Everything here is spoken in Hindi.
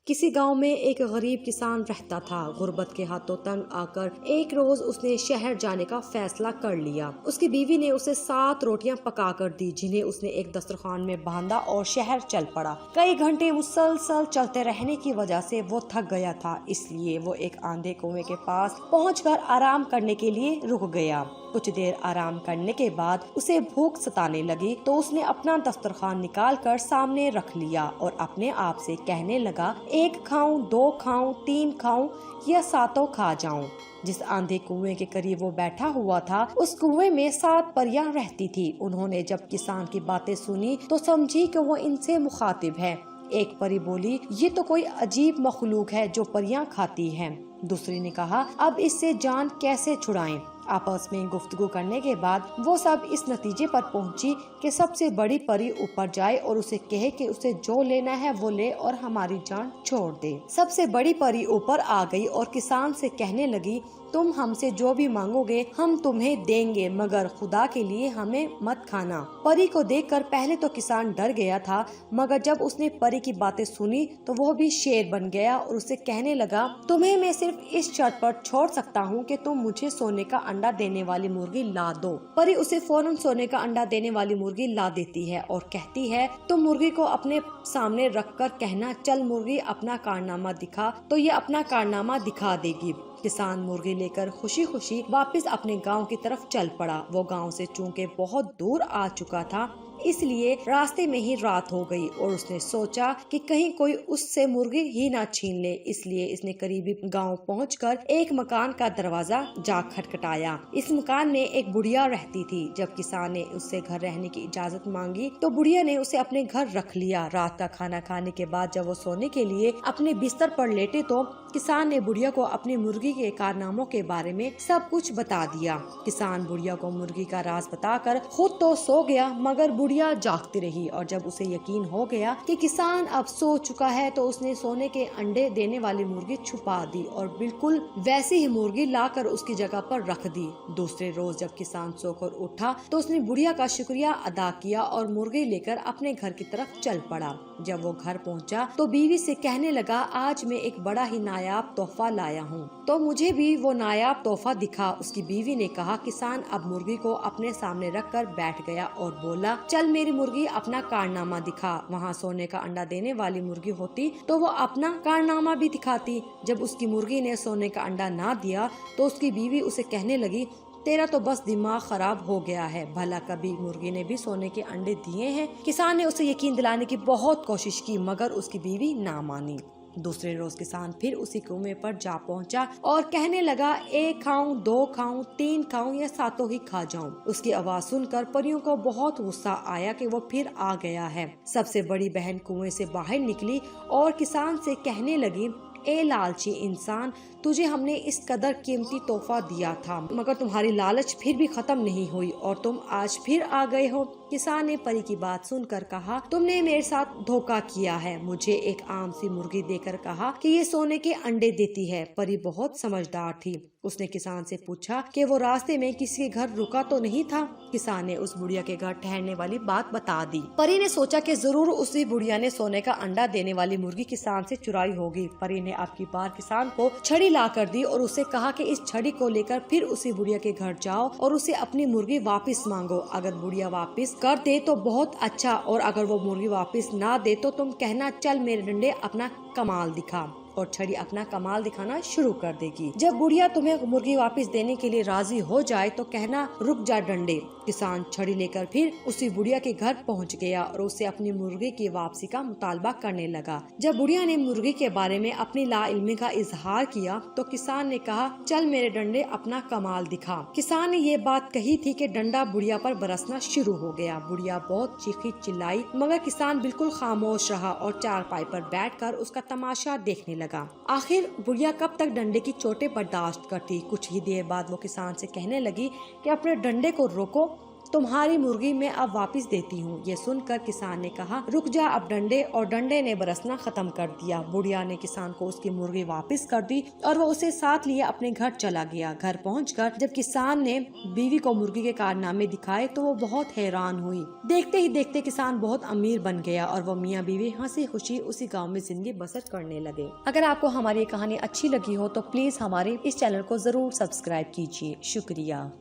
किसी गांव में एक गरीब किसान रहता था। गुर्बत के हाथों तंग आकर एक रोज उसने शहर जाने का फैसला कर लिया। उसकी बीवी ने उसे 7 रोटियां पका कर दी, जिन्हें उसने एक दस्तरखान में बांधा और शहर चल पड़ा। कई घंटे मुसलसल चलते रहने की वजह से वो थक गया था, इसलिए वो एक आंधे कुएं के पास पहुंचकर आराम करने के लिए रुक गया। कुछ देर आराम करने के बाद उसे भूख सताने लगी, तो उसने अपना दस्तरखान निकाल कर सामने रख लिया और अपने आप से कहने लगा, 1 खाऊं, 2 खाऊं, 3 खाऊं या 7 खा जाऊं। जिस आंधे कुएं के करीब वो बैठा हुआ था, उस कुएं में 7 परियां रहती थी। उन्होंने जब किसान की बातें सुनी तो समझी कि वो इनसे मुखातिब है। एक परी बोली, ये तो कोई अजीब मखलूक है जो परियां खाती है। दूसरी ने कहा, अब इससे जान कैसे छुड़ाएं। आपस में गुफ्तगू करने के बाद वो सब इस नतीजे पर पहुंची कि सबसे बड़ी परी ऊपर जाए और उसे कहे कि उसे जो लेना है वो ले और हमारी जान छोड़ दे। सबसे बड़ी परी ऊपर आ गई और किसान से कहने लगी, तुम हमसे जो भी मांगोगे हम तुम्हें देंगे, मगर खुदा के लिए हमें मत खाना। परी को देखकर पहले तो किसान डर गया था, मगर जब उसने परी की बातें सुनी तो वह भी शेर बन गया और उसे कहने लगा, तुम्हें मैं सिर्फ इस शर्त पर छोड़ सकता हूँ कि तुम मुझे सोने का अंडा देने वाली मुर्गी ला दो। परी उसे फौरन सोने का अंडा देने वाली मुर्गी ला देती है और कहती है, तुम मुर्गी को अपने सामने रखकर कहना, चल मुर्गी अपना कारनामा दिखा, तो ये अपना कारनामा दिखा देगी। किसान मुर्गी लेकर खुशी खुशी वापस अपने गांव की तरफ चल पड़ा। वो गांव से चूंकि बहुत दूर आ चुका था, इसलिए रास्ते में ही रात हो गई और उसने सोचा कि कहीं कोई उससे मुर्गी ही ना छीन ले। इसलिए इसने करीबी गांव पहुंचकर एक मकान का दरवाजा जा खटखटाया। इस मकान में एक बुढ़िया रहती थी। जब किसान ने उससे घर रहने की इजाजत मांगी तो बुढ़िया ने उसे अपने घर रख लिया। रात का खाना खाने के बाद जब वो सोने के लिए अपने बिस्तर पर लेटे तो किसान ने बुढ़िया को अपनी मुर्गी के कारनामों के बारे में सब कुछ बता दिया। किसान बुढ़िया को मुर्गी का राज बताकर खुद तो सो गया, मगर बुढ़िया जागती रही और जब उसे यकीन हो गया कि किसान अब सो चुका है तो उसने सोने के अंडे देने वाली मुर्गी छुपा दी और बिल्कुल वैसी ही मुर्गी लाकर उसकी जगह पर रख दी। दूसरे रोज जब किसान सोकर उठा तो उसने बुढ़िया का शुक्रिया अदा किया और मुर्गी लेकर अपने घर की तरफ चल पड़ा। जब वो घर पहुंचा तो बीवी से कहने लगा, आज मैं एक बड़ा ही नायाब तोहफा लाया हूँ, तो मुझे भी वो नायाब तोहफा दिखा। उसकी बीवी ने कहा। किसान अब मुर्गी को अपने सामने रखकर बैठ गया और बोला, चल मेरी मुर्गी अपना कारनामा दिखा। वहाँ सोने का अंडा देने वाली मुर्गी होती तो वो अपना कारनामा भी दिखाती। जब उसकी मुर्गी ने सोने का अंडा ना दिया तो उसकी बीवी उसे कहने लगी, तेरा तो बस दिमाग खराब हो गया है, भला कभी मुर्गी ने भी सोने के अंडे दिए हैं। किसान ने उसे यकीन दिलाने की बहुत कोशिश की, मगर उसकी बीवी ना मानी। दूसरे रोज किसान फिर उसी कुएं पर जा पहुंचा और कहने लगा, 1 खाऊं, 2 खाऊं, 3 खाऊं या 7 ही खा जाऊं। उसकी आवाज सुनकर परियों को बहुत गुस्सा आया कि वो फिर आ गया है। सबसे बड़ी बहन कुएं से बाहर निकली और किसान से कहने लगी, ए लालची इंसान, तुझे हमने इस कदर कीमती तोहफा दिया था, मगर तुम्हारी लालच फिर भी खत्म नहीं हुई और तुम आज फिर आ गए हो। किसान ने परी की बात सुनकर कहा, तुमने मेरे साथ धोखा किया है। मुझे एक आम सी मुर्गी देकर कहा कि ये सोने के अंडे देती है। परी बहुत समझदार थी। उसने किसान से पूछा कि वो रास्ते में किसी के घर रुका तो नहीं था। किसान ने उस बुढ़िया के घर ठहरने वाली बात बता दी। परी ने सोचा कि जरूर उसी बुढ़िया ने सोने का अंडा देने वाली मुर्गी किसान से चुराई होगी। परी ने अब की बार किसान को छड़ी ला कर दी और उसे कहा कि इस छड़ी को लेकर फिर उसी बुढ़िया के घर जाओ और उसे अपनी मुर्गी वापस मांगो। अगर बुढ़िया वापस कर दे तो बहुत अच्छा, और अगर वो मुर्गी वापस ना दे तो तुम कहना, चल मेरे डंडे अपना कमाल दिखा, और छड़ी अपना कमाल दिखाना शुरू कर देगी। जब बुढ़िया तुम्हें मुर्गी वापस देने के लिए राजी हो जाए तो कहना, रुक जा डंडे। किसान छड़ी लेकर फिर उसी बुढ़िया के घर पहुंच गया और उससे अपनी मुर्गी की वापसी का मुतालबा करने लगा। जब बुढ़िया ने मुर्गी के बारे में अपनी लाइल्मी का इजहार किया तो किसान ने कहा, चल मेरे डंडे अपना कमाल दिखा। किसान ने ये बात कही थी कि डंडा बुढ़िया पर बरसना शुरू हो गया। बुढ़िया बहुत चीखी चिल्लाई, मगर किसान बिल्कुल खामोश रहा और चारपाई पर बैठकर उसका तमाशा देखने लगा। आखिर बुढ़िया कब तक डंडे की चोटें बर्दाश्त करती। कुछ ही देर बाद वो किसान से कहने लगी कि अपने डंडे को रोको, तुम्हारी मुर्गी मैं अब वापस देती हूँ। ये सुनकर किसान ने कहा, रुक जा अब डंडे, और डंडे ने बरसना खत्म कर दिया। बुढ़िया ने किसान को उसकी मुर्गी वापस कर दी और वो उसे साथ लिए अपने घर चला गया। घर पहुंचकर जब किसान ने बीवी को मुर्गी के कारनामे दिखाए तो वो बहुत हैरान हुई। देखते ही देखते किसान बहुत अमीर बन गया और वो मियाँ बीवी हंसी खुशी उसी गाँव में जिंदगी बसर करने लगे। अगर आपको हमारी कहानी अच्छी लगी हो तो प्लीज हमारे इस चैनल को जरूर सब्सक्राइब कीजिए। शुक्रिया।